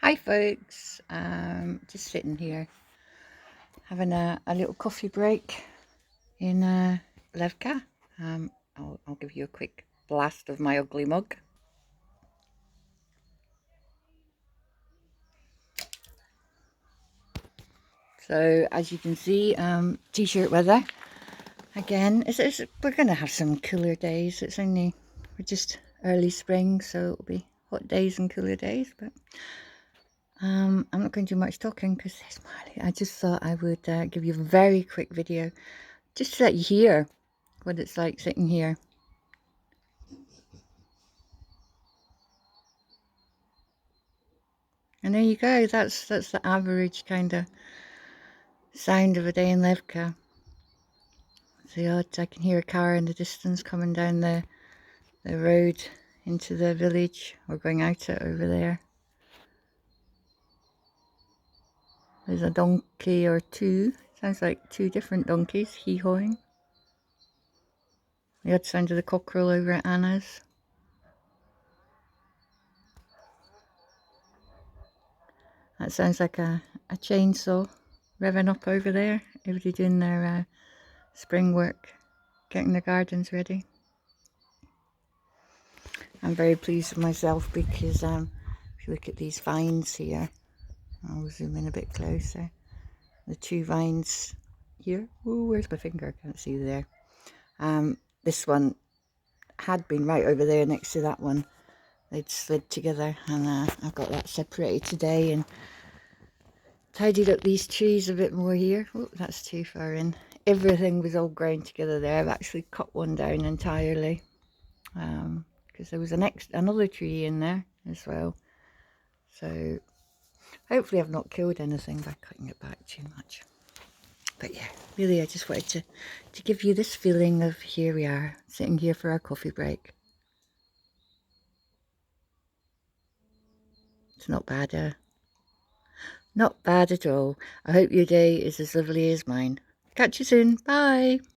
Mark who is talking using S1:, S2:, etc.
S1: Hi folks, just sitting here having a little coffee break in Levka. I'll give you a quick blast of my ugly mug. So as you can see, t-shirt weather again. We're gonna have some cooler days. We're just early spring, so it'll be hot days and cooler days, but I'm not going to do much talking because there's Marley. I just thought I would give you a very quick video just to let you hear what it's like sitting here. And there you go, that's the average kind of sound of a day in Levka. I can hear a car in the distance coming down the road into the village, or going out it over there. There's a donkey or two, sounds like two different donkeys hee-hawing. The odd sound of the cockerel over at Anna's. That sounds like a chainsaw revving up over there. Everybody doing their spring work, getting the gardens ready. I'm very pleased with myself because if you look at these vines here, I'll zoom in a bit closer. The two vines here. Oh, where's my finger? I can't see there. This one had been right over there next to that one. They'd slid together, and I've got that separated today and tidied up these trees a bit more here. Oh, that's too far in. Everything was all grown together there. I've actually cut one down entirely because there was another tree in there as well. So hopefully I've not killed anything by cutting it back too much. But yeah, really I just wanted to give you this feeling of here we are, sitting here for our coffee break. It's not bad, not bad at all. I hope your day is as lovely as mine. Catch you soon. Bye.